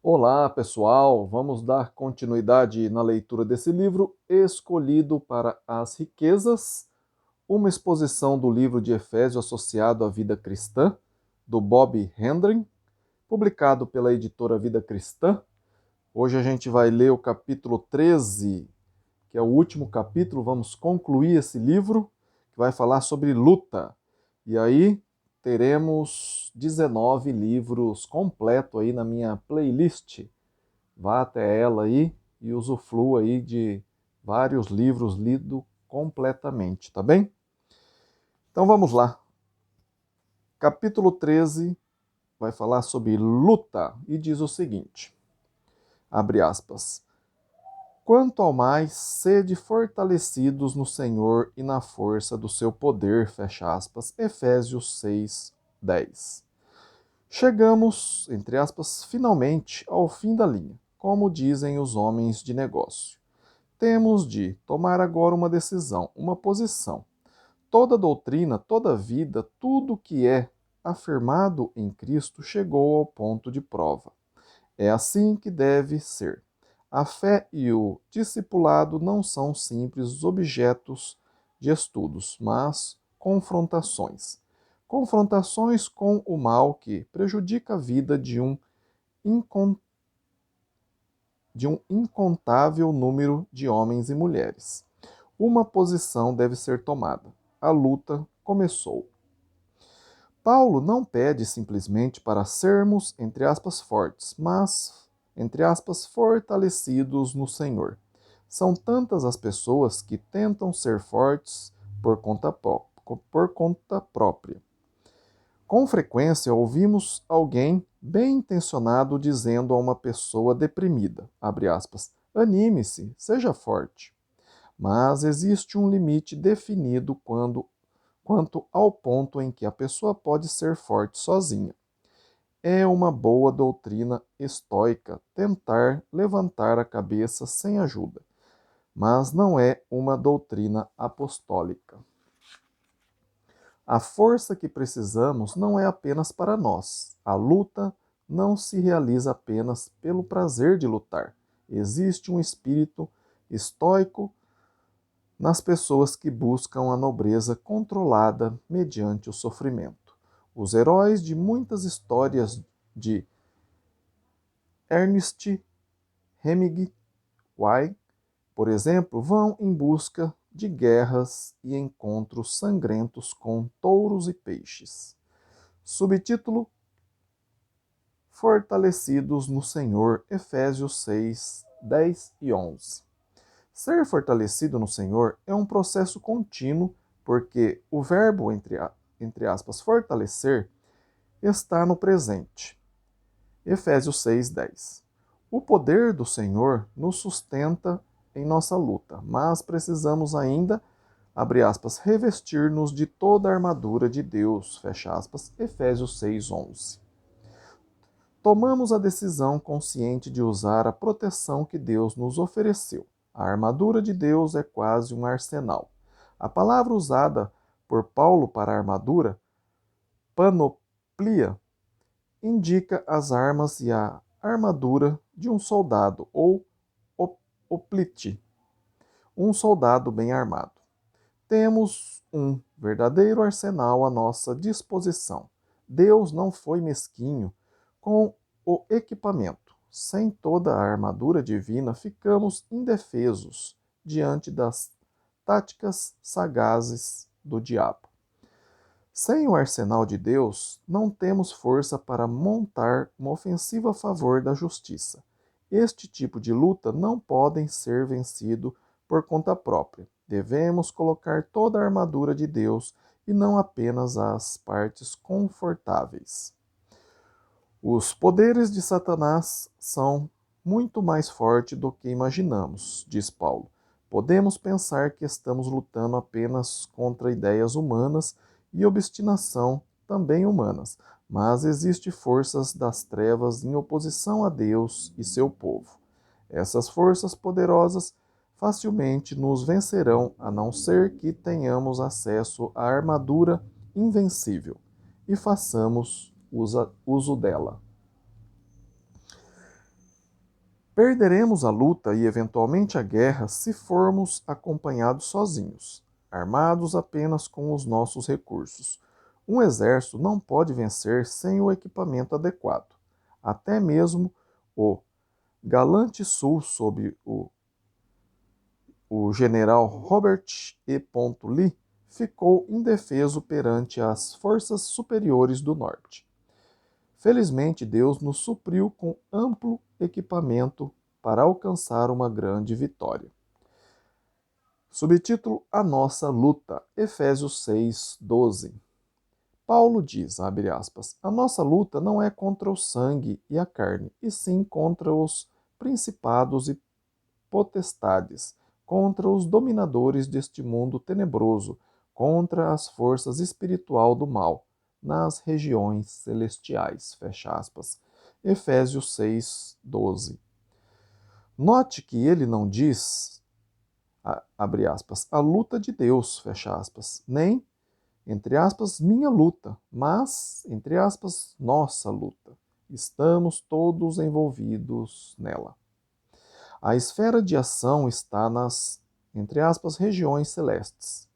Olá, pessoal! Vamos dar continuidade na leitura desse livro, Escolhido para as Riquezas, uma exposição do livro de Efésios associado à vida cristã, do Bob Hendren, publicado pela editora Vida Cristã. Hoje a gente vai ler o capítulo 13, que é o último capítulo. Vamos concluir esse livro, que vai falar sobre luta. E aí teremos 19 livros completos aí na minha playlist. Vá até ela aí e usufrua aí de vários livros lidos completamente, tá bem? Então vamos lá. Capítulo 13 vai falar sobre luta e diz o seguinte, abre aspas, quanto ao mais, sede fortalecidos no Senhor e na força do seu poder, fecha aspas, Efésios 6, 10. Chegamos, entre aspas, finalmente ao fim da linha, como dizem os homens de negócio. Temos de tomar agora uma decisão, uma posição. Toda doutrina, toda vida, tudo que é afirmado em Cristo chegou ao ponto de prova. É assim que deve ser. A fé e o discipulado não são simples objetos de estudos, mas confrontações. Confrontações com o mal que prejudica a vida de um incontável número de homens e mulheres. Uma posição deve ser tomada. A luta começou. Paulo não pede simplesmente para sermos, entre aspas, fortes, mas, entre aspas, fortalecidos no Senhor. São tantas as pessoas que tentam ser fortes por conta própria. Com frequência ouvimos alguém bem intencionado dizendo a uma pessoa deprimida, abre aspas, anime-se, seja forte. Mas existe um limite definido quanto ao ponto em que a pessoa pode ser forte sozinha. É uma boa doutrina estoica tentar levantar a cabeça sem ajuda, mas não é uma doutrina apostólica. A força que precisamos não é apenas para nós. A luta não se realiza apenas pelo prazer de lutar. Existe um espírito estoico nas pessoas que buscam a nobreza controlada mediante o sofrimento. Os heróis de muitas histórias de Ernest Hemingway, por exemplo, vão em busca de guerras e encontros sangrentos com touros e peixes. Subtítulo: Fortalecidos no Senhor, Efésios 6, 10 e 11. Ser fortalecido no Senhor é um processo contínuo, porque o verbo, entre aspas, fortalecer, está no presente. Efésios 6, 10. O poder do Senhor nos sustenta em nossa luta, mas precisamos ainda, abre aspas, revestir-nos de toda a armadura de Deus, fecha aspas, Efésios 6, 11. Tomamos a decisão consciente de usar a proteção que Deus nos ofereceu. A armadura de Deus é quase um arsenal. A palavra usada por Paulo para armadura, panoplia, indica as armas e a armadura de um soldado, ou hoplite, um soldado bem armado. Temos um verdadeiro arsenal à nossa disposição. Deus não foi mesquinho com o equipamento. Sem toda a armadura divina, ficamos indefesos diante das táticas sagazes do diabo. Sem o arsenal de Deus, não temos força para montar uma ofensiva a favor da justiça. Este tipo de luta não pode ser vencido por conta própria. Devemos colocar toda a armadura de Deus e não apenas as partes confortáveis. Os poderes de Satanás são muito mais fortes do que imaginamos, diz Paulo. Podemos pensar que estamos lutando apenas contra ideias humanas e obstinação também humanas, mas existem forças das trevas em oposição a Deus e seu povo. Essas forças poderosas facilmente nos vencerão, a não ser que tenhamos acesso à armadura invencível e façamos uso dela. Perderemos a luta e eventualmente a guerra se formos acompanhados sozinhos, armados apenas com os nossos recursos. Um exército não pode vencer sem o equipamento adequado. Até mesmo o galante sul sob o general Robert E. Lee ficou indefeso perante as forças superiores do norte. Felizmente, Deus nos supriu com amplo equipamento para alcançar uma grande vitória. Subtítulo: A Nossa Luta, Efésios 6:12. Paulo diz, abre aspas, a nossa luta não é contra o sangue e a carne, e sim contra os principados e potestades, contra os dominadores deste mundo tenebroso, contra as forças espiritual do mal, nas regiões celestiais. Fecha aspas. Efésios 6:12. Note que ele não diz, abre aspas, a luta de Deus, fecha aspas, nem, entre aspas, minha luta, mas, entre aspas, nossa luta. Estamos todos envolvidos nela. A esfera de ação está nas, entre aspas, regiões celestes.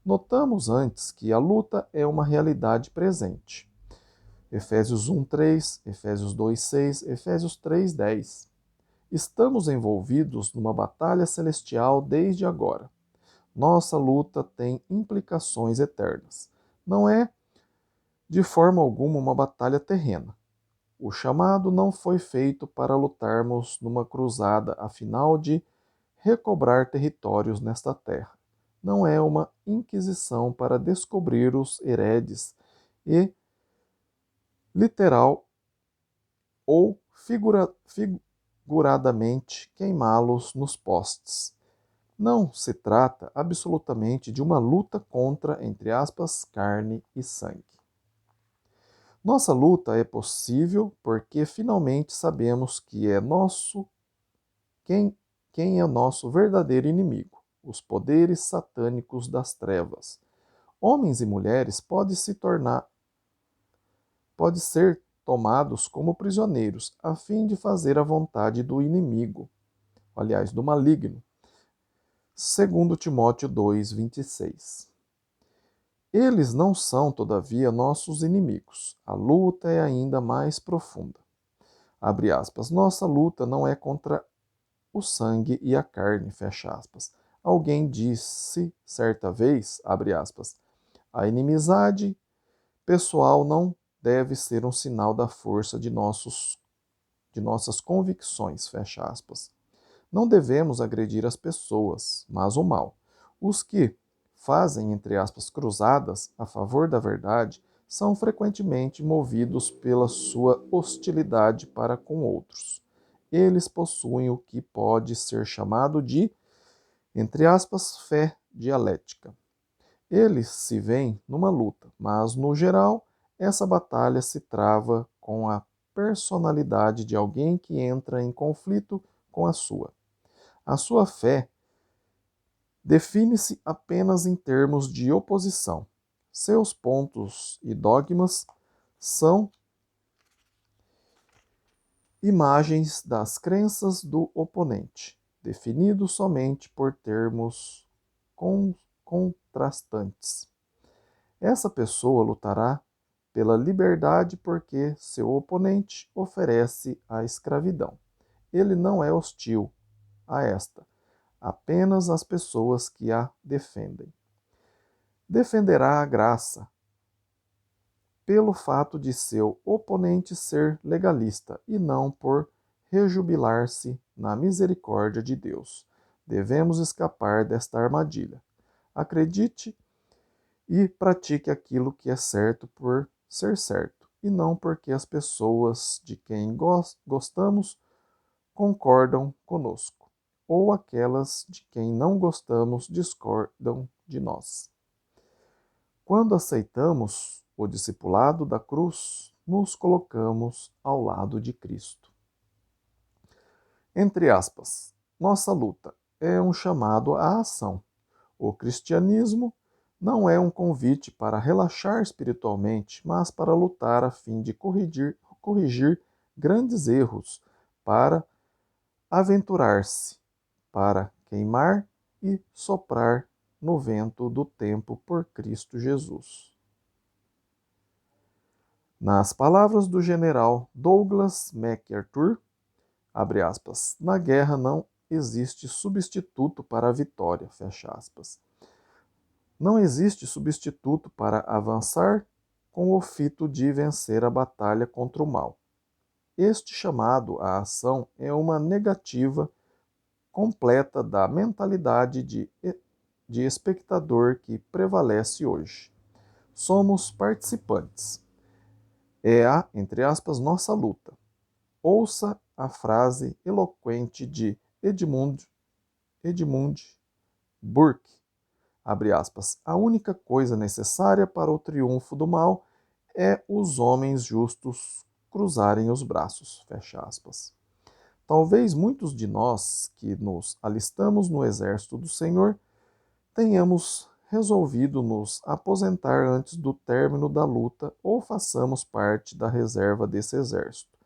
Notamos antes que a luta é uma realidade presente. Efésios 1:3, Efésios 2:6, Efésios 3:10. Estamos envolvidos numa batalha celestial desde agora. Nossa luta tem implicações eternas. Não é, de forma alguma, uma batalha terrena. O chamado não foi feito para lutarmos numa cruzada a final de recobrar territórios nesta terra. Não é uma inquisição para descobrir os heredes e, literal ou figuradamente, queimá-los nos postes. Não se trata absolutamente de uma luta contra, entre aspas, carne e sangue. Nossa luta é possível porque finalmente sabemos que é quem é nosso verdadeiro inimigo, os poderes satânicos das trevas. Homens e mulheres podem ser tomados como prisioneiros, a fim de fazer a vontade do inimigo, aliás, do maligno. 2 Timóteo 2:26. Eles não são, todavia, nossos inimigos. A luta é ainda mais profunda. Abre aspas. Nossa luta não é contra o sangue e a carne, fecha aspas. Alguém disse certa vez, abre aspas, a inimizade pessoal não deve ser um sinal da força de nossas convicções, fecha aspas. Não devemos agredir as pessoas, mas o mal. Os que fazem, entre aspas, cruzadas a favor da verdade são frequentemente movidos pela sua hostilidade para com outros. Eles possuem o que pode ser chamado de, entre aspas, fé dialética. Eles se veem numa luta, mas, no geral, essa batalha se trava com a personalidade de alguém que entra em conflito com a sua. A sua fé define-se apenas em termos de oposição. Seus pontos e dogmas são imagens das crenças do oponente, definidos somente por termos contrastantes. Essa pessoa lutará pela liberdade porque seu oponente oferece a escravidão. Ele não é hostil a esta, apenas as pessoas que a defendem. Defenderá a graça pelo fato de seu oponente ser legalista e não por rejubilar-se na misericórdia de Deus. Devemos escapar desta armadilha. Acredite e pratique aquilo que é certo por ser certo, e não porque as pessoas de quem gostamos concordam conosco, ou aquelas de quem não gostamos discordam de nós. Quando aceitamos o discipulado da cruz, nos colocamos ao lado de Cristo. Entre aspas, nossa luta é um chamado à ação. O cristianismo não é um convite para relaxar espiritualmente, mas para lutar a fim de corrigir grandes erros, para aventurar-se para queimar e soprar no vento do tempo por Cristo Jesus. Nas palavras do general Douglas MacArthur, abre aspas, na guerra não existe substituto para a vitória, fecha aspas. Não existe substituto para avançar com o fito de vencer a batalha contra o mal. Este chamado à ação é uma negativa completa da mentalidade de espectador que prevalece hoje. Somos participantes. É a, entre aspas, nossa luta. Ouça a frase eloquente de Edmund Burke, abre aspas, a única coisa necessária para o triunfo do mal é os homens justos cruzarem os braços, fecha aspas. Talvez muitos de nós que nos alistamos no exército do Senhor tenhamos resolvido nos aposentar antes do término da luta ou façamos parte da reserva desse exército.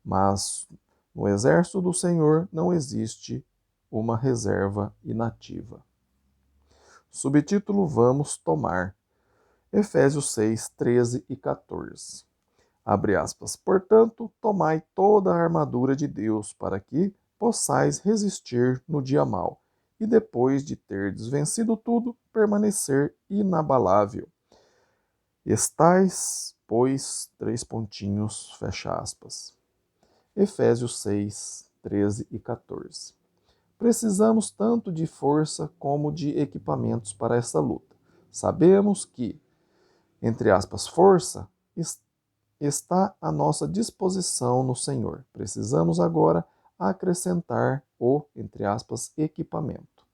Mas no exército do Senhor não existe uma reserva inativa. Subtítulo Vamos tomar. Efésios 6, 13 e 14. Abre aspas. Portanto, tomai toda a armadura de Deus para que possais resistir no dia mau e depois de terdes vencido tudo, permanecer inabalável. Estais, pois, três pontinhos, fecha aspas. Efésios 6, 13 e 14. Precisamos tanto de força como de equipamentos para essa luta. Sabemos que, entre aspas, força está à nossa disposição no Senhor. Precisamos agora acrescentar o, entre aspas, equipamento.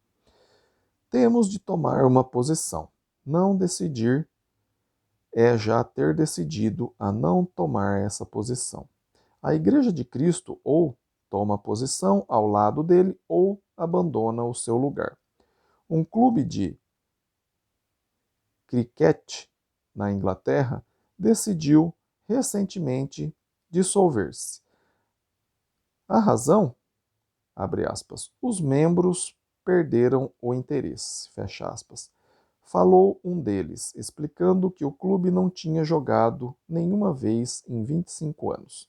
Temos de tomar uma posição. Não decidir é já ter decidido a não tomar essa posição. A Igreja de Cristo ou toma posição ao lado dele ou abandona o seu lugar. Um clube de cricket na Inglaterra decidiu recentemente dissolver-se. A razão? Abre aspas. Os membros perderam o interesse, fecha aspas. Falou um deles, explicando que o clube não tinha jogado nenhuma vez em 25 anos.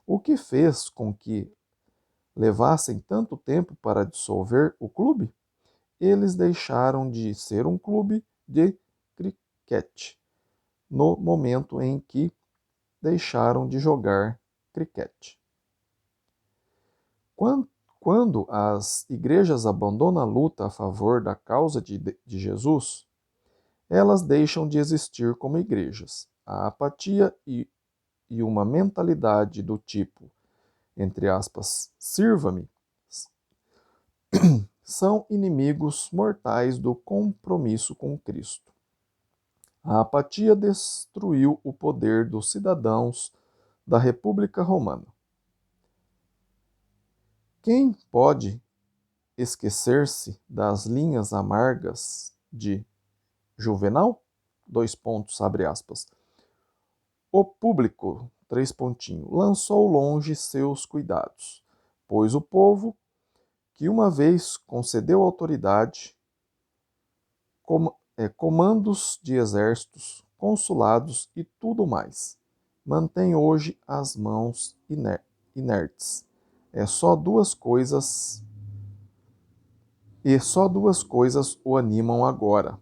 O que fez com que levassem tanto tempo para dissolver o clube? Eles deixaram de ser um clube de cricket no momento em que deixaram de jogar cricket. Quando as igrejas abandonam a luta a favor da causa de Jesus, elas deixam de existir como igrejas. A apatia e uma mentalidade do tipo, entre aspas, sirva-me, são inimigos mortais do compromisso com Cristo. A apatia destruiu o poder dos cidadãos da República Romana. Quem pode esquecer-se das linhas amargas de Juvenal? Dois pontos, abre aspas. O público, três pontinhos, lançou longe seus cuidados, pois o povo, que uma vez concedeu autoridade, comandos de exércitos, consulados e tudo mais, mantém hoje as mãos inertes. Só duas coisas o animam agora: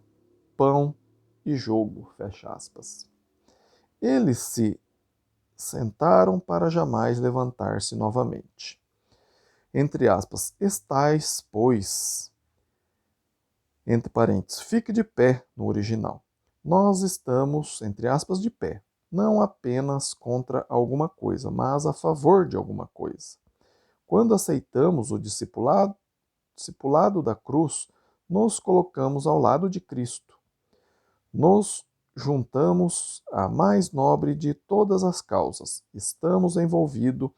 pão e jogo, fecha aspas. Eles se sentaram para jamais levantar-se novamente. Entre aspas, estais, pois, entre parênteses, fique de pé no original. Nós estamos, entre aspas, de pé, não apenas contra alguma coisa, mas a favor de alguma coisa. Quando aceitamos o discipulado da cruz, nos colocamos ao lado de Cristo. Nos juntamos à mais nobre de todas as causas. Estamos envolvidos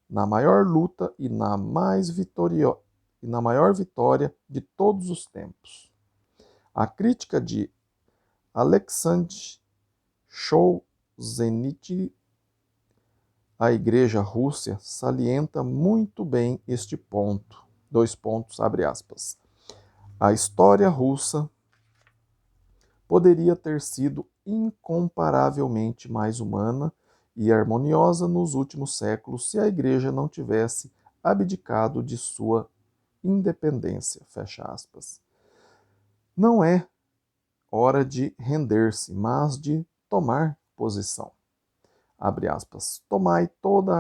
na maior luta e na maior vitória de todos os tempos. A crítica de Alexandre A Igreja Russa salienta muito bem este ponto. Dois pontos, abre aspas. A história russa poderia ter sido incomparavelmente mais humana e harmoniosa nos últimos séculos se a Igreja não tivesse abdicado de sua independência. Fecha aspas. Não é hora de render-se, mas de tomar posição. Abre aspas. Tomai toda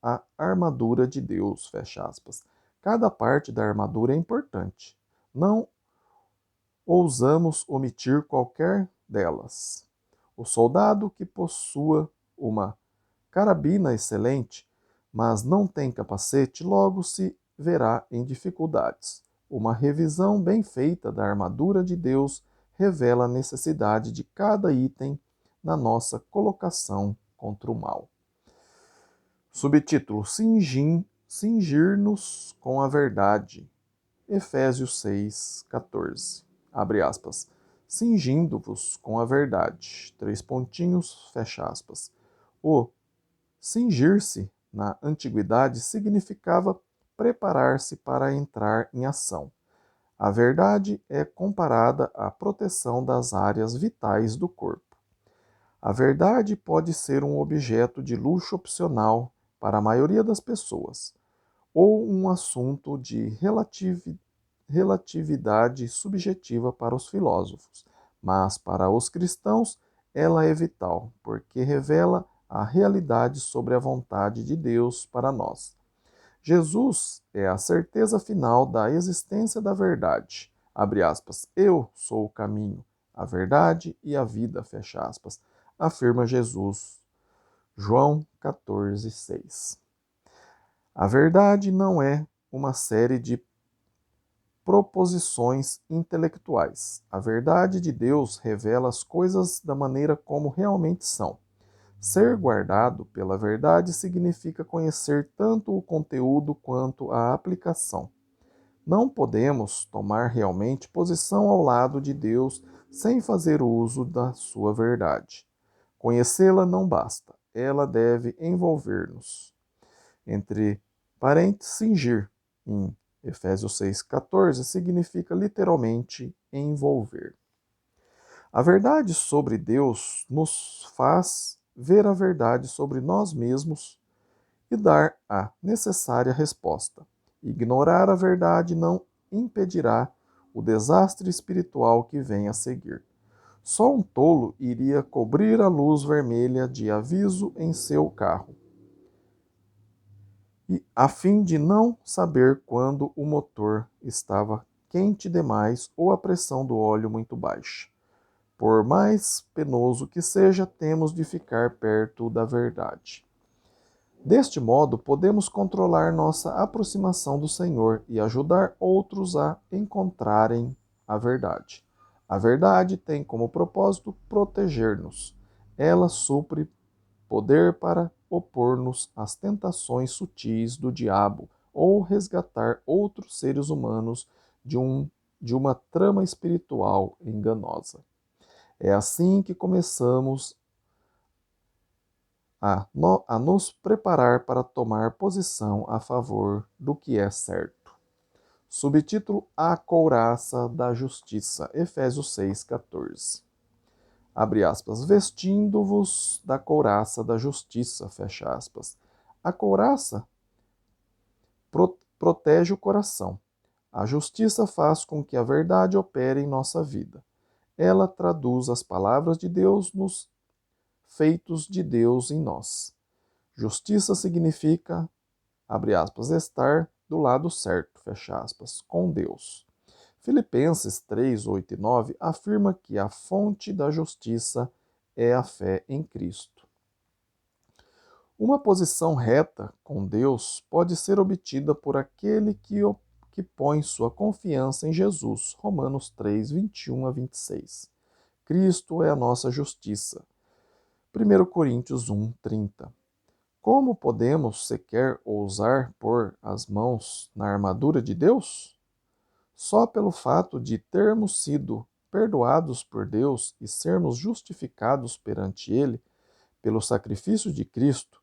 a armadura de Deus. Fecha aspas. Cada parte da armadura é importante. Não ousamos omitir qualquer delas. O soldado que possua uma carabina excelente, mas não tem capacete, logo se verá em dificuldades. Uma revisão bem feita da armadura de Deus revela a necessidade de cada item na nossa colocação contra o mal. Subtítulo: Cingir-nos com a verdade. Efésios 6, 14. Abre aspas. Cingindo-vos com a verdade. Três pontinhos, fecha aspas. O cingir-se na antiguidade significava preparar-se para entrar em ação. A verdade é comparada à proteção das áreas vitais do corpo. A verdade pode ser um objeto de luxo opcional para a maioria das pessoas, ou um assunto de relatividade subjetiva para os filósofos, mas para os cristãos ela é vital, porque revela a realidade sobre a vontade de Deus para nós. Jesus é a certeza final da existência da verdade. Abre aspas. Eu sou o caminho, a verdade e a vida, fecha aspas, afirma Jesus. João 14, 6. A verdade não é uma série de proposições intelectuais. A verdade de Deus revela as coisas da maneira como realmente são. Ser guardado pela verdade significa conhecer tanto o conteúdo quanto a aplicação. Não podemos tomar realmente posição ao lado de Deus sem fazer uso da sua verdade. Conhecê-la não basta, ela deve envolver-nos. Entre parênteses, cingir, em Efésios 6,14, significa literalmente envolver. A verdade sobre Deus nos faz ver a verdade sobre nós mesmos e dar a necessária resposta. Ignorar a verdade não impedirá o desastre espiritual que vem a seguir. Só um tolo iria cobrir a luz vermelha de aviso em seu carro, a fim de não saber quando o motor estava quente demais ou a pressão do óleo muito baixa. Por mais penoso que seja, temos de ficar perto da verdade. Deste modo, podemos controlar nossa aproximação do Senhor e ajudar outros a encontrarem a verdade. A verdade tem como propósito proteger-nos. Ela supre poder para opor-nos às tentações sutis do diabo ou resgatar outros seres humanos de uma trama espiritual enganosa. É assim que começamos a nos preparar para tomar posição a favor do que é certo. Subtítulo: A couraça da justiça, Efésios 6,14. Abre aspas. Vestindo-vos da couraça da justiça, fecha aspas. A couraça protege o coração. A justiça faz com que a verdade opere em nossa vida. Ela traduz as palavras de Deus nos feitos de Deus em nós. Justiça significa, abre aspas, estar do lado certo, fecha aspas, com Deus. Filipenses 3, 8 e 9 afirma que a fonte da justiça é a fé em Cristo. Uma posição reta com Deus pode ser obtida por aquele que põe sua confiança em Jesus. Romanos 3, 21 a 26. Cristo é a nossa justiça. 1 Coríntios 1, 30. Como podemos sequer ousar pôr as mãos na armadura de Deus? Só pelo fato de termos sido perdoados por Deus e sermos justificados perante Ele pelo sacrifício de Cristo,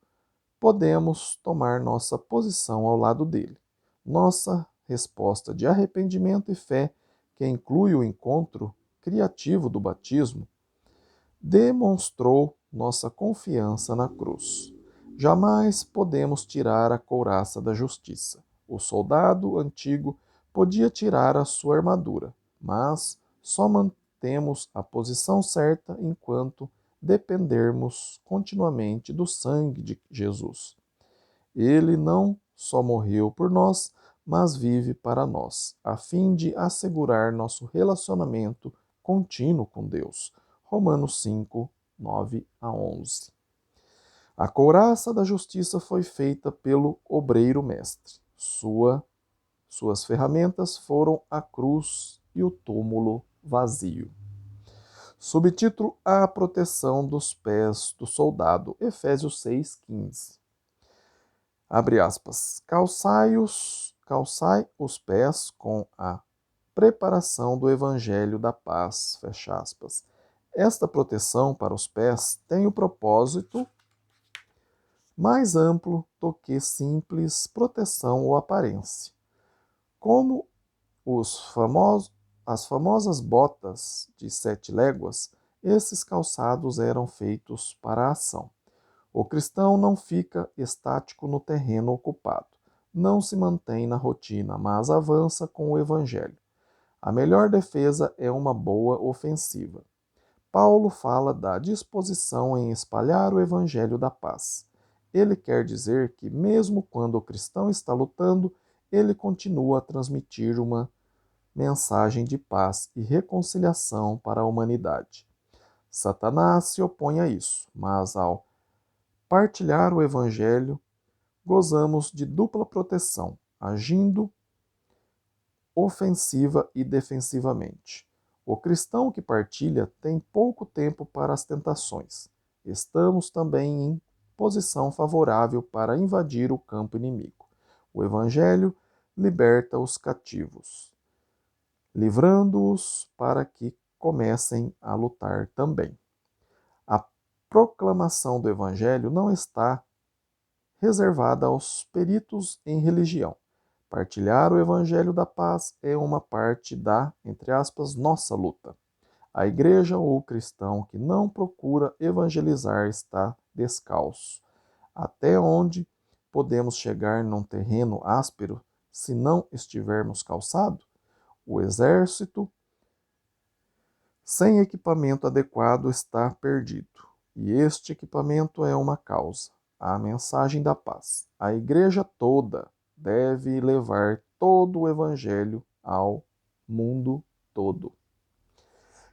podemos tomar nossa posição ao lado dele. Nossa resposta de arrependimento e fé, que inclui o encontro criativo do batismo, demonstrou nossa confiança na cruz. Jamais podemos tirar a couraça da justiça. O soldado antigo podia tirar a sua armadura, mas só mantemos a posição certa enquanto dependermos continuamente do sangue de Jesus. Ele não só morreu por nós, mas vive para nós, a fim de assegurar nosso relacionamento contínuo com Deus. Romanos 5, 9 a 11. A couraça da justiça foi feita pelo obreiro mestre. Suas ferramentas foram a cruz e o túmulo vazio. Subtítulo: A proteção dos pés do soldado. Efésios 6,15. Abre aspas. Calçai os pés com a preparação do evangelho da paz. Fecha aspas. Esta proteção para os pés tem o propósito mais amplo do que simples proteção ou aparência. Como as famosas botas de 7 léguas, esses calçados eram feitos para a ação. O cristão não fica estático no terreno ocupado, não se mantém na rotina, mas avança com o evangelho. A melhor defesa é uma boa ofensiva. Paulo fala da disposição em espalhar o evangelho da paz. Ele quer dizer que, mesmo quando o cristão está lutando, ele continua a transmitir uma mensagem de paz e reconciliação para a humanidade. Satanás se opõe a isso, mas ao partilhar o evangelho, gozamos de dupla proteção, agindo ofensiva e defensivamente. O cristão que partilha tem pouco tempo para as tentações. Estamos também em posição favorável para invadir o campo inimigo. O evangelho liberta os cativos, livrando-os para que comecem a lutar também. A proclamação do evangelho não está reservada aos peritos em religião. Partilhar o evangelho da paz é uma parte da, entre aspas, nossa luta. A igreja ou o cristão que não procura evangelizar está descalço. Até onde podemos chegar num terreno áspero se não estivermos calçados? O exército sem equipamento adequado está perdido. E este equipamento é uma causa, a mensagem da paz. A igreja toda deve levar todo o evangelho ao mundo todo.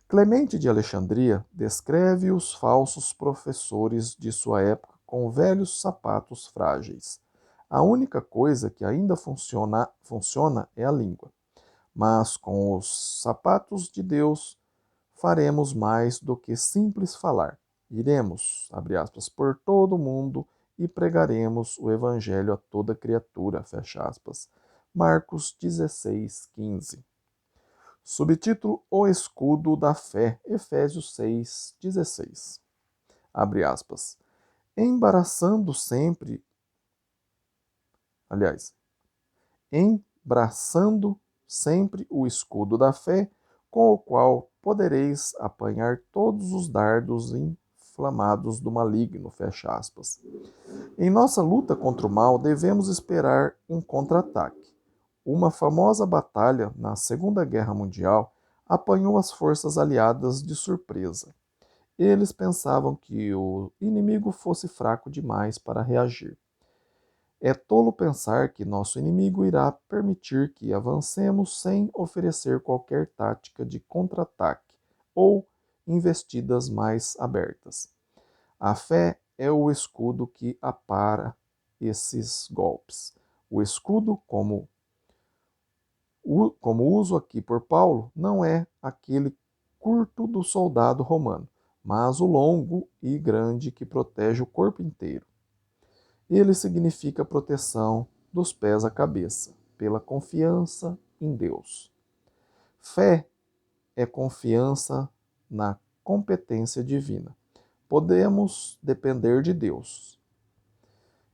Clemente de Alexandria descreve os falsos professores de sua época com velhos sapatos frágeis. A única coisa que ainda funciona é a língua. Mas com os sapatos de Deus faremos mais do que simples falar. Iremos, abre aspas, por todo o mundo e pregaremos o evangelho a toda criatura, fecha aspas. Marcos 16:15. Subtítulo: O escudo da fé, Efésios 6:16. Abre aspas. Embaraçando sempre, aliás, embraçando sempre o escudo da fé, com o qual podereis apanhar todos os dardos inflamados do maligno, fecha aspas. Em nossa luta contra o mal, devemos esperar um contra-ataque. Uma famosa batalha na Segunda Guerra Mundial apanhou as forças aliadas de surpresa. Eles pensavam que o inimigo fosse fraco demais para reagir. É tolo pensar que nosso inimigo irá permitir que avancemos sem oferecer qualquer tática de contra-ataque ou investidas mais abertas. A fé é o escudo que apara esses golpes. O escudo, como uso aqui por Paulo, não é aquele curto do soldado romano, mas o longo e grande que protege o corpo inteiro. Ele significa proteção dos pés à cabeça, pela confiança em Deus. Fé é confiança na competência divina. Podemos depender de Deus.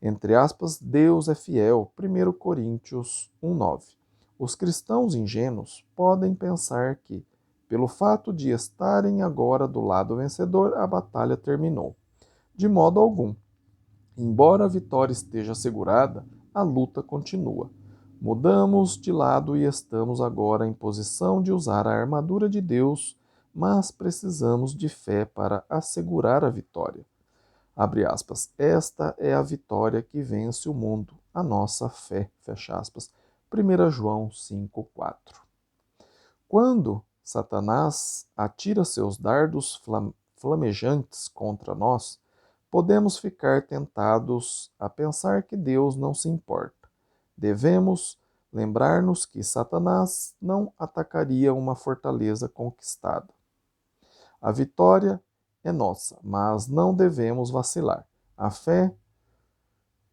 Entre aspas, Deus é fiel, 1 Coríntios 1:9. Os cristãos ingênuos podem pensar que, pelo fato de estarem agora do lado vencedor, a batalha terminou. De modo algum. Embora a vitória esteja assegurada, a luta continua. Mudamos de lado e estamos agora em posição de usar a armadura de Deus, mas precisamos de fé para assegurar a vitória. Abre aspas. Esta é a vitória que vence o mundo, a nossa fé. Fecha aspas. 1 João 5:4. Quando Satanás atira seus dardos flamejantes contra nós, podemos ficar tentados a pensar que Deus não se importa. Devemos lembrar-nos que Satanás não atacaria uma fortaleza conquistada. A vitória é nossa, mas não devemos vacilar. A fé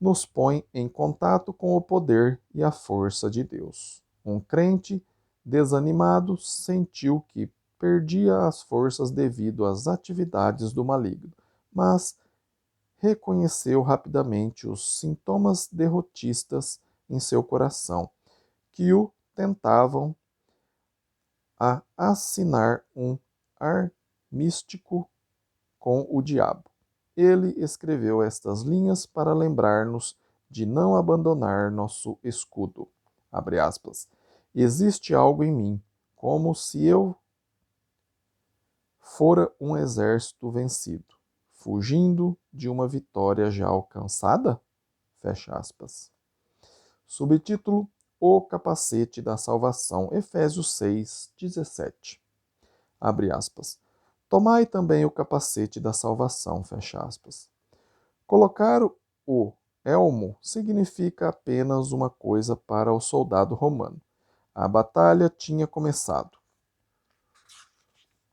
nos põe em contato com o poder e a força de Deus. Um crente desanimado sentiu que perdia as forças devido às atividades do maligno, mas reconheceu rapidamente os sintomas derrotistas em seu coração, que o tentavam a assinar um armístico com o diabo. Ele escreveu estas linhas para lembrar-nos de não abandonar nosso escudo. Abre aspas. Existe algo em mim, como se eu fora um exército vencido, fugindo de uma vitória já alcançada? Fecha aspas. Subtítulo: O capacete da salvação, Efésios 6:17. Abre aspas. Tomai também o capacete da salvação, fecha aspas. Colocar o elmo significa apenas uma coisa para o soldado romano. A batalha tinha começado.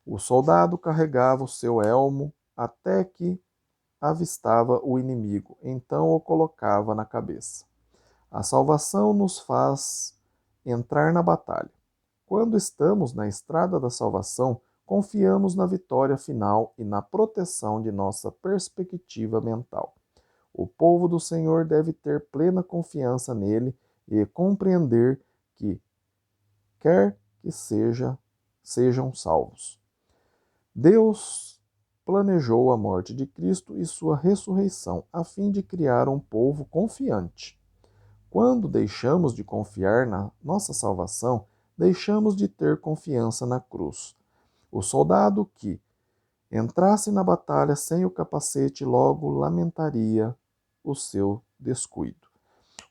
O soldado carregava o seu elmo até que avistava o inimigo, então o colocava na cabeça. A salvação nos faz entrar na batalha. Quando estamos na estrada da salvação, confiamos na vitória final e na proteção de nossa perspectiva mental. O povo do Senhor deve ter plena confiança nele e compreender que quer que sejam salvos. Deus planejou a morte de Cristo e sua ressurreição a fim de criar um povo confiante. Quando deixamos de confiar na nossa salvação, deixamos de ter confiança na cruz. O soldado que entrasse na batalha sem o capacete logo lamentaria o seu descuido.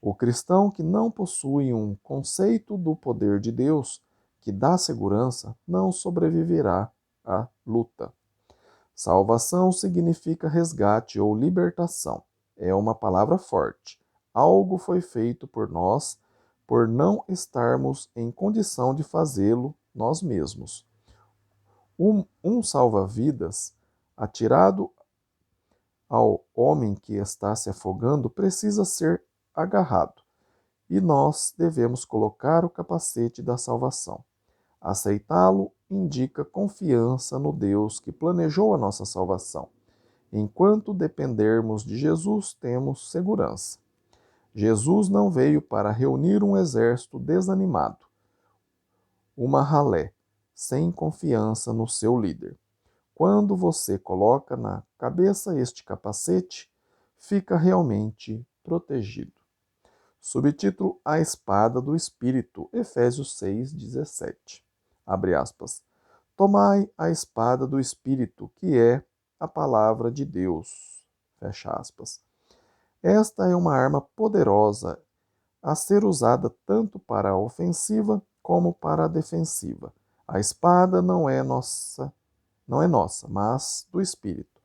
O cristão que não possui um conceito do poder de Deus, que dá segurança, não sobreviverá à luta. Salvação significa resgate ou libertação. É uma palavra forte. Algo foi feito por nós por não estarmos em condição de fazê-lo nós mesmos. Um salva-vidas atirado ao homem que está se afogando precisa ser agarrado, e nós devemos colocar o capacete da salvação. Aceitá-lo indica confiança no Deus que planejou a nossa salvação. Enquanto dependermos de Jesus, temos segurança. Jesus não veio para reunir um exército desanimado, uma ralé, sem confiança no seu líder. Quando você coloca na cabeça este capacete, fica realmente protegido. Subtítulo: A Espada do Espírito, Efésios 6:17. Abre aspas. Tomai a espada do Espírito, que é a palavra de Deus. Fecha aspas. Esta é uma arma poderosa a ser usada tanto para a ofensiva como para a defensiva. A espada não é nossa, mas do Espírito.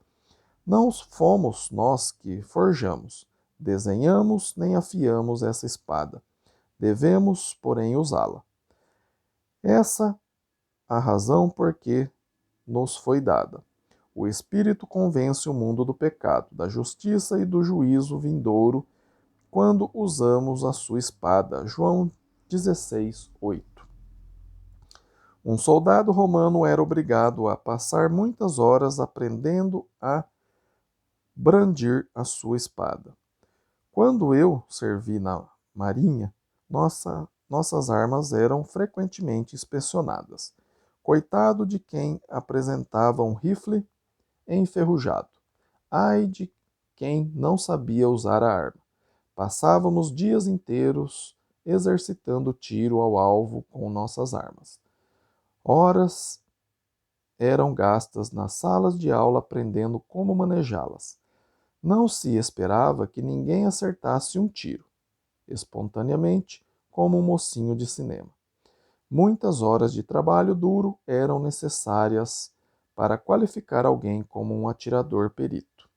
Não fomos nós que forjamos, desenhamos nem afiamos essa espada. Devemos, porém, usá-la. Essa a razão por que nos foi dada. O Espírito convence o mundo do pecado, da justiça e do juízo vindouro quando usamos a sua espada. João 16:8. Um soldado romano era obrigado a passar muitas horas aprendendo a brandir a sua espada. Quando eu servi na Marinha, nossas armas eram frequentemente inspecionadas. Coitado de quem apresentava um rifle enferrujado. Ai de quem não sabia usar a arma. Passávamos dias inteiros exercitando tiro ao alvo com nossas armas. Horas eram gastas nas salas de aula aprendendo como manejá-las. Não se esperava que ninguém acertasse um tiro, espontaneamente, como um mocinho de cinema. Muitas horas de trabalho duro eram necessárias para qualificar alguém como um atirador perito.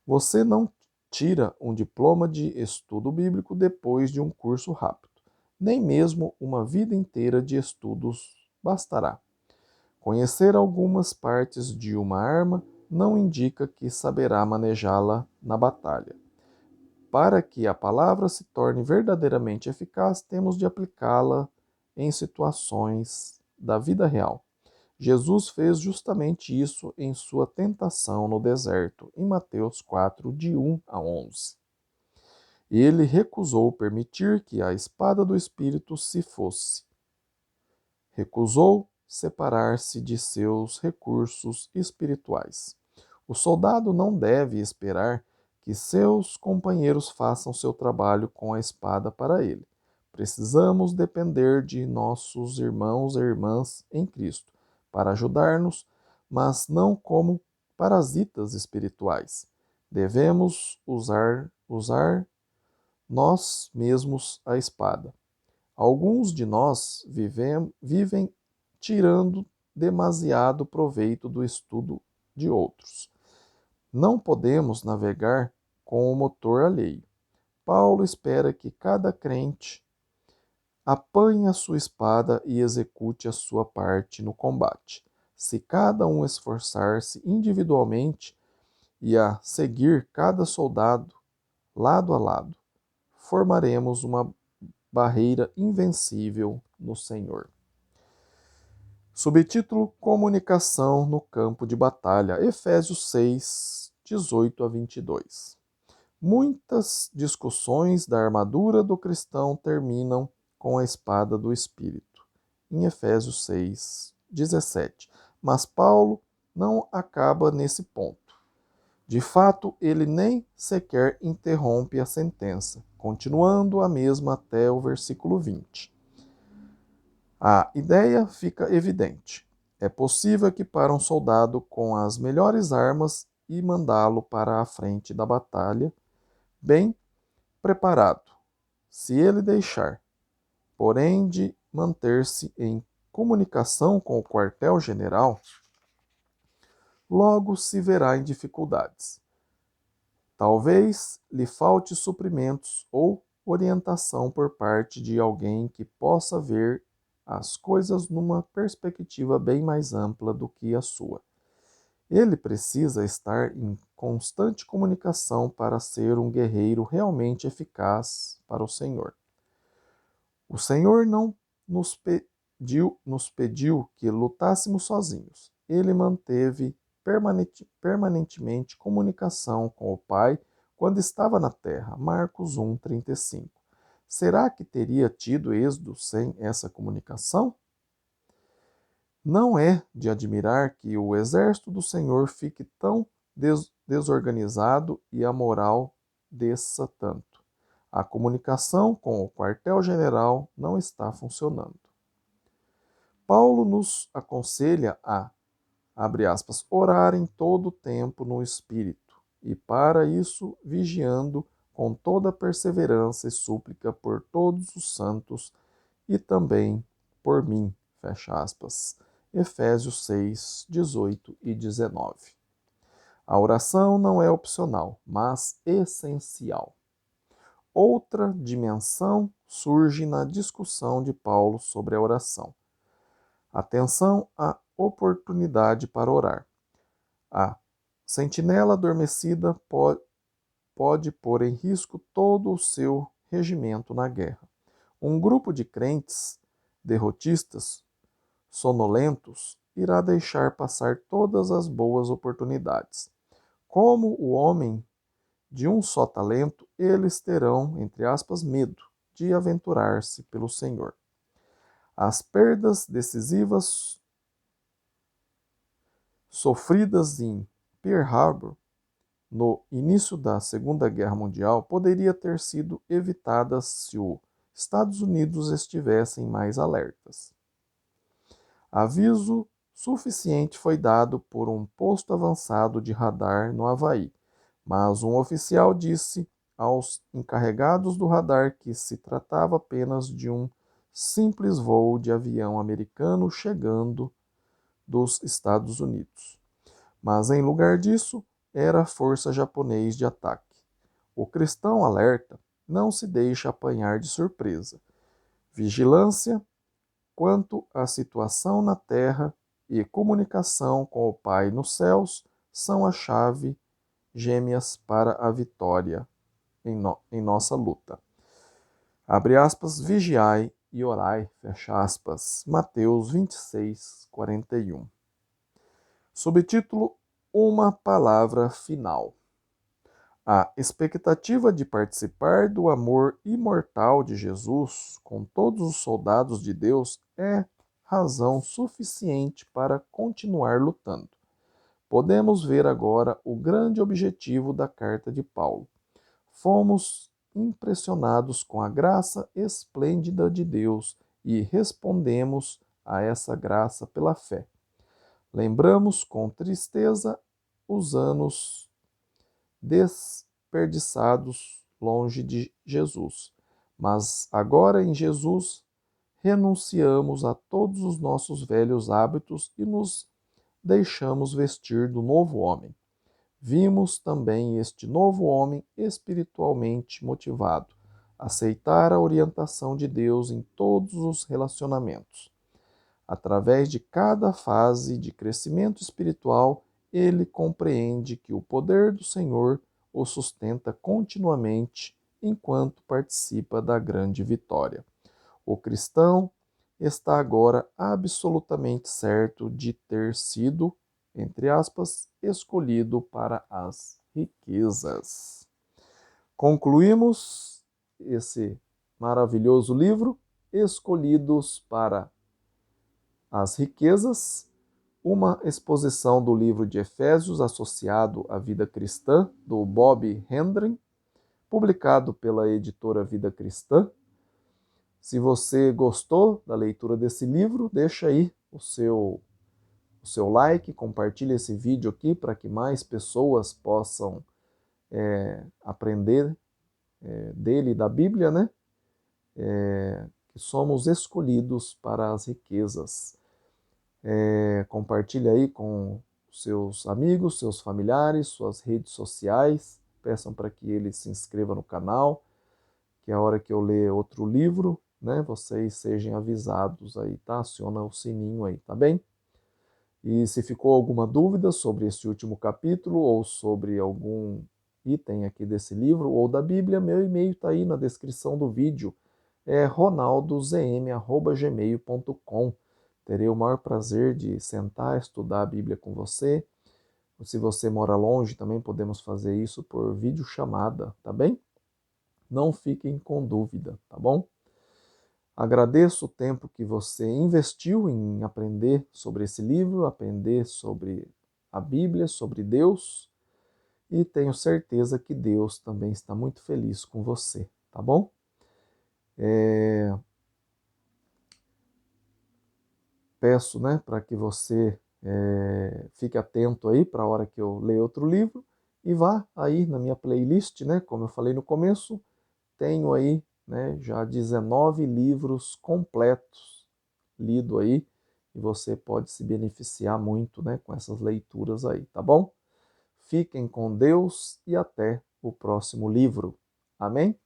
Você não tira um diploma de estudo bíblico depois de um curso rápido. Nem mesmo uma vida inteira de estudos bastará. Conhecer algumas partes de uma arma não indica que saberá manejá-la na batalha. Para que a palavra se torne verdadeiramente eficaz, temos de aplicá-la em situações da vida real. Jesus fez justamente isso em sua tentação no deserto, em Mateus 4, de 1 a 11. Ele recusou permitir que a espada do Espírito se fosse. Recusou separar-se de seus recursos espirituais. O soldado não deve esperar que seus companheiros façam seu trabalho com a espada para ele. Precisamos depender de nossos irmãos e irmãs em Cristo para ajudar-nos, mas não como parasitas espirituais. Devemos usar nós mesmos a espada. Alguns de nós vivem tirando demasiado proveito do estudo de outros. Não podemos navegar com o motor alheio. Paulo espera que cada crente apanhe a sua espada e execute a sua parte no combate. Se cada um esforçar-se individualmente e a seguir cada soldado lado a lado, formaremos uma barreira invencível no Senhor. Subtítulo: Comunicação no campo de batalha. Efésios 6, 18 a 22. Muitas discussões da armadura do cristão terminam com a espada do Espírito, em Efésios 6, 17. Mas Paulo não acaba nesse ponto. De fato, ele nem sequer interrompe a sentença, continuando a mesma até o versículo 20. A ideia fica evidente. É possível equipar um soldado com as melhores armas e mandá-lo para a frente da batalha, bem preparado, se ele deixar, porém, de manter-se em comunicação com o quartel-general, logo se verá em dificuldades. Talvez lhe falte suprimentos ou orientação por parte de alguém que possa ver as coisas numa perspectiva bem mais ampla do que a sua. Ele precisa estar em constante comunicação para ser um guerreiro realmente eficaz para o Senhor. O Senhor não nos pediu que lutássemos sozinhos. Ele manteve permanentemente comunicação com o Pai quando estava na terra. Marcos 1:35. Será que teria tido êxodo sem essa comunicação? Não é de admirar que o exército do Senhor fique tão desorganizado e a moral desça tanto. A comunicação com o quartel-general não está funcionando. Paulo nos aconselha a, abre aspas, orar em todo o tempo no Espírito, e para isso vigiando com toda perseverança e súplica por todos os santos e também por mim, fecha aspas. Efésios 6, 18 e 19. A oração não é opcional, mas essencial. Outra dimensão surge na discussão de Paulo sobre a oração. Atenção à oportunidade para orar. A sentinela adormecida pode pôr em risco todo o seu regimento na guerra. Um grupo de crentes derrotistas, sonolentos, irá deixar passar todas as boas oportunidades. Como o homem de um só talento, eles terão, entre aspas, medo de aventurar-se pelo Senhor. As perdas decisivas sofridas em Pearl Harbor no início da Segunda Guerra Mundial poderia ter sido evitadas se os Estados Unidos estivessem mais alertas. Aviso suficiente foi dado por um posto avançado de radar no Havaí, mas um oficial disse aos encarregados do radar que se tratava apenas de um simples voo de avião americano chegando dos Estados Unidos. Mas em lugar disso, era a força japonês de ataque. O cristão alerta não se deixa apanhar de surpresa. Vigilância quanto à situação na terra e comunicação com o Pai nos céus são a chave gêmeas para a vitória em nossa luta. Abre aspas, vigiai e orai, fecha aspas. Mateus 26, 41. Subtítulo: Uma palavra final. A expectativa de participar do amor imortal de Jesus com todos os soldados de Deus é razão suficiente para continuar lutando. Podemos ver agora o grande objetivo da carta de Paulo. Fomos impressionados com a graça esplêndida de Deus e respondemos a essa graça pela fé. Lembramos com tristeza os anos desperdiçados longe de Jesus, mas agora em Jesus renunciamos a todos os nossos velhos hábitos e nos deixamos vestir do novo homem. Vimos também este novo homem espiritualmente motivado, aceitar a orientação de Deus em todos os relacionamentos. Através de cada fase de crescimento espiritual, ele compreende que o poder do Senhor o sustenta continuamente enquanto participa da grande vitória. O cristão está agora absolutamente certo de ter sido, entre aspas, escolhido para as riquezas. Concluímos esse maravilhoso livro, Escolhidos para as Riquezas, uma exposição do livro de Efésios associado à vida cristã, do Bob Hendren, publicado pela editora Vida Cristã. Se você gostou da leitura desse livro, deixa aí o seu like, compartilha esse vídeo aqui para que mais pessoas possam aprender dele e da Bíblia, né? Que somos escolhidos para as riquezas. Compartilhe aí com seus amigos, seus familiares, suas redes sociais. Peçam para que eles se inscrevam no canal, que a hora que eu ler outro livro, né, vocês sejam avisados aí, tá? Aciona o sininho aí, tá bem? E se ficou alguma dúvida sobre esse último capítulo ou sobre algum item aqui desse livro ou da Bíblia, meu e-mail está aí na descrição do vídeo. É ronaldozm@gmail.com. Terei o maior prazer de sentar, estudar a Bíblia com você. Se você mora longe, também podemos fazer isso por videochamada, tá bem? Não fiquem com dúvida, tá bom? Agradeço o tempo que você investiu em aprender sobre esse livro, aprender sobre a Bíblia, sobre Deus, e tenho certeza que Deus também está muito feliz com você, tá bom? Peço, né, para que você fique atento aí para a hora que eu ler outro livro e vá aí na minha playlist, né, como eu falei no começo, tenho aí, né, já 19 livros completos lido aí e você pode se beneficiar muito, né, com essas leituras aí, tá bom? Fiquem com Deus e até o próximo livro. Amém?